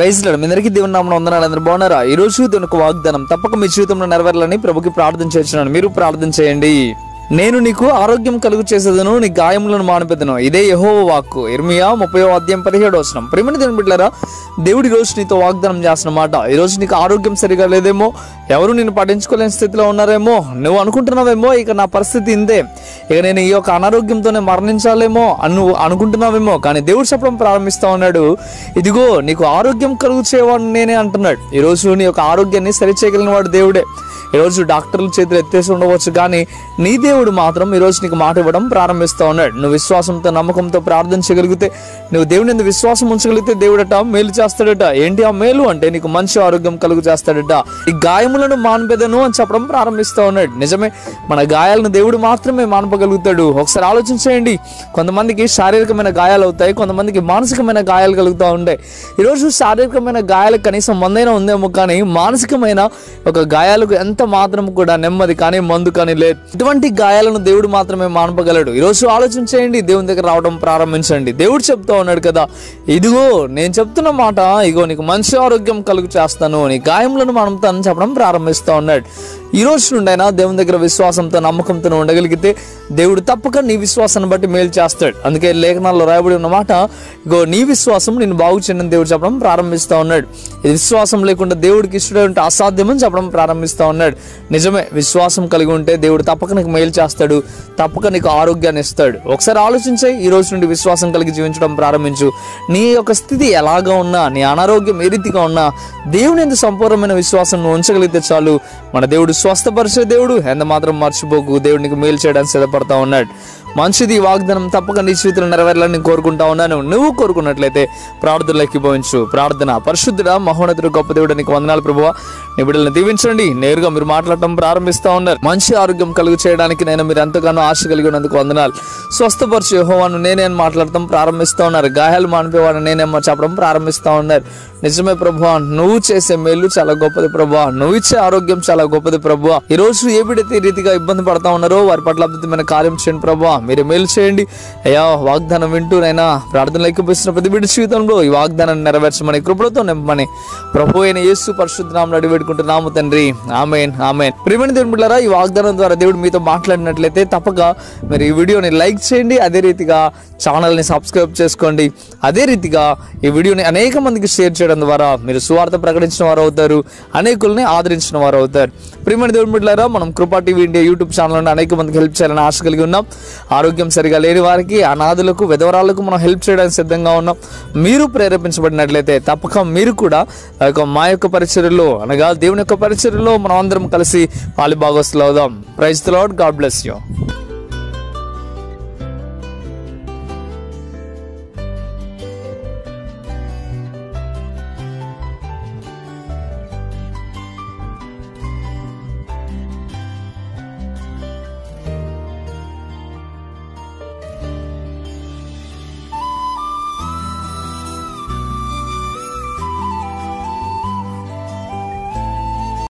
Praise lord. మీ అందరికీ దేవుని నామమున వందనాలు. అందరూ బాగున్నారా? ఈ రోజు దేవుని యొక్క వాగ్దానం తప్పక మీ జీవితంలో నెరవేరాలని ప్రభుకి ప్రార్థన చేస్తున్నాను. మీరు ప్రార్థన చేయండి. నేను నీకు ఆరోగ్యం కలుగు చేసేదను, నీ గాయములను మానిపెదను. ఇదే యెహోవా వాక్కు. ఇర్మియా 30:17. ప్రియమైన దేవుని బిడ్డలారా, దేవుడి రోజు నీతో వాగ్దానం చేస్తున్నమాట. ఈ రోజు నీకు ఆరోగ్యం సరిగా లేదేమో, ఎవరు నిన్ను పట్టించుకోలేని స్థితిలో ఉన్నారేమో, నువ్వు అనుకుంటున్నావేమో ఇక నా పరిస్థితి ఇంతే, ఇక నేను ఈ యొక్క అనారోగ్యంతోనే మరణించాలేమో అని నువ్వు అనుకుంటున్నావేమో. కానీ దేవుడు చెప్పడం ప్రారంభిస్తా ఉన్నాడు, ఇదిగో నీకు ఆరోగ్యం కలుగు చేయవాడు నేనే అంటున్నాడు. ఈరోజు నీ యొక్క ఆరోగ్యాన్ని సరిచేయగలిగిన వాడు దేవుడే. ఈరోజు డాక్టర్ల చేతులు ఎత్తేసి ఉండవచ్చు, కానీ నీ దేవుడు మాత్రం ఈరోజు నీకు మాట ఇవ్వడం ప్రారంభిస్తూ ఉన్నాడు. నువ్వు విశ్వాసంతో నమ్మకంతో ప్రార్థన చేయగలిగితే, నువ్వు దేవుని యందు విశ్వాసం ఉంచగలిగితే దేవుడట మేలు చేస్తాడట. ఏంటి ఆ మేలు అంటే నీకు మంచి ఆరోగ్యం కలుగు చేస్తాడట. ఈ గాయములను మాన్పెదను అని చెప్పడం ప్రారంభిస్తూ ఉన్నాడు. నిజమే, మన గాయాలను దేవుడు మాత్రమే మాన్పగలుగుతాడు. ఒకసారి ఆలోచించేయండి. కొంతమందికి శారీరకమైన గాయాలు అవుతాయి, కొంతమందికి మానసికమైన గాయాలు కలుగుతూ ఉంటాయి. ఈరోజు శారీరకమైన గాయాలకు కనీసం మందైనా ఉందేమో, కానీ మానసికమైన ఒక గాయాలకు ఎంత మాత్రం కూడా నెమ్మది కానీ మందు కానీ లేదు. ఇటువంటి గాయాలను దేవుడు మాత్రమే మాన్పగలడు. ఈరోజు ఆలోచించేయండి, దేవుని దగ్గర రావడం ప్రారంభించండి. దేవుడు చెప్తా ఉన్నాడు కదా, ఇదిగో నేను చెప్తున్న మాట, ఇగో నీకు మంచి ఆరోగ్యం కలుగు చేస్తాను, నీ గాయములను మానుతానని చెప్పడం ప్రారంభిస్తూ ఉన్నాడు. ఈ రోజు నుండైనా దేవుని దగ్గర విశ్వాసంతో నమ్మకంతో ఉండగలిగితే దేవుడు తప్పక నీ విశ్వాసాన్ని బట్టి మేలు చేస్తాడు. అందుకే లేఖనాల్లో రాయబడి ఉన్నమాట, ఇగో నీ విశ్వాసం నేను బాగు చేయని దేవుడు చెప్పడం ప్రారంభిస్తూ ఉన్నాడు. ఇది విశ్వాసం లేకుండా దేవుడికి ఇష్టం అసాధ్యమని చెప్పడం ప్రారంభిస్తూ ఉన్నాడు. నిజమే, విశ్వాసం కలిగి ఉంటే దేవుడు తప్పక నీకు మేలు చేస్తాడు, తప్పక నీకు ఆరోగ్యాన్ని ఇస్తాడు. ఒకసారి ఆలోచించే, ఈ రోజు నుండి విశ్వాసం కలిగి జీవించడం ప్రారంభించు. నీ యొక్క స్థితి ఎలాగా ఉన్నా, నీ అనారోగ్యం ఏ రీతిగా ఉన్నా, దేవుని యందు సంపూర్ణమైన విశ్వాసం నువ్వు ఉంచగలిగితే చాలు. మన దేవుడు స్వస్థపరిచే దేవుడు, ఎంత మాత్రం మర్చిపోకు. దేవుడు నీకు మేలు చేయడానికి సిద్ధపడతా ఉన్నాడు. మంచిది, వాగ్దానం తప్పక నీ జీవితంలో నెరవేరాలని నేను కోరుకుంటా ఉన్నాను. నువ్వు కోరుకున్నట్లయితే ప్రార్థనలు ఎక్కిపోయించు. ప్రార్థన. పరిశుద్ధుడా, మహోన్నతుడు, గొప్ప దేవుడు, నీకు వందనాలు ప్రభువా. నీ బిడ్డలను దీవించండి. నేరుగా మీరు మాట్లాడటం ప్రారంభిస్తూ ఉన్నారు. మంచి ఆరోగ్యం కలుగు చేయడానికి నేను మీరు ఎంతగానో ఆశ కలిగి ఉన్నందుకు వందనాలు. స్వస్థపరిచే యెహోవాను నేనే మాట్లాడటం ప్రారంభిస్తూ ఉన్నారు. గాయాలు మానిపోవాలని నేనేమో చెప్పడం ప్రారంభిస్తూ ఉన్నారు. నిజమే ప్రభువా, నువ్వు చేసే మేలు చాలా గొప్పది ప్రభువా, నువ్వు ఇచ్చే ఆరోగ్యం చాలా గొప్పది ప్రభువా. ఈ రోజు ఏ బిడ్డైతే ఈ రీతిగా ఇబ్బంది పడతా ఉన్నారో వారి పట్ల అద్భుతమైన కార్యం చేయండి ప్రభువా. మీరు మేలు చేయండి అయ్యా. వాగ్దానం వింటూనైనా ప్రార్థనలు ఎక్కిపిస్తున్న ప్రతి బిడ్డ జీవితంలో ఈ వాగ్దానాన్ని నెరవేర్చమని, కృపలతో నింపమని ప్రభు అయిన యేసు పరిశుద్ధ నామమున అడిగి వేడుకుంటున్నాము తండ్రి. ఆమేన్, ఆమేన్. ప్రియమైన దేవుని బిడ్డలారా, ఈ వాగ్దానం ద్వారా దేవుడు మీతో మాట్లాడినట్లయితే తప్పక మీరు ఈ వీడియోని లైక్ చేయండి. అదే రీతిగా ఛానల్ని సబ్స్క్రైబ్ చేసుకోండి. అదే రీతిగా ఈ వీడియోని అనేక మందికి షేర్ చేయడం ద్వారా మీరు సువార్త ప్రకటించిన వారు అవుతారు, అనేకుల్ని ఆదరించిన వారు అవుతారు. ప్రియమైన దేవుని బిడ్డలారా, మనం కృపా టీవీ ఇండియా యూట్యూబ్ ఛానల్ అనేక మందికి హెల్ప్ చేయాలని ఆశ కలిగి ఉన్నాం. ఆరోగ్యం సరిగా లేని వారికి, అనాథులకు, విధవరాలకు మనం హెల్ప్ చేయడానికి సిద్ధంగా ఉన్నాం. మీరు ప్రేరేపించబడినట్లయితే తప్పక మీరు కూడా మా యొక్క పరిచర్యలో, అనగా దేవుని యొక్క పరిచర్యలో మనం అందరం కలిసి పాలి భాగస్తులు అవుదాం. Praise the Lord. God bless you.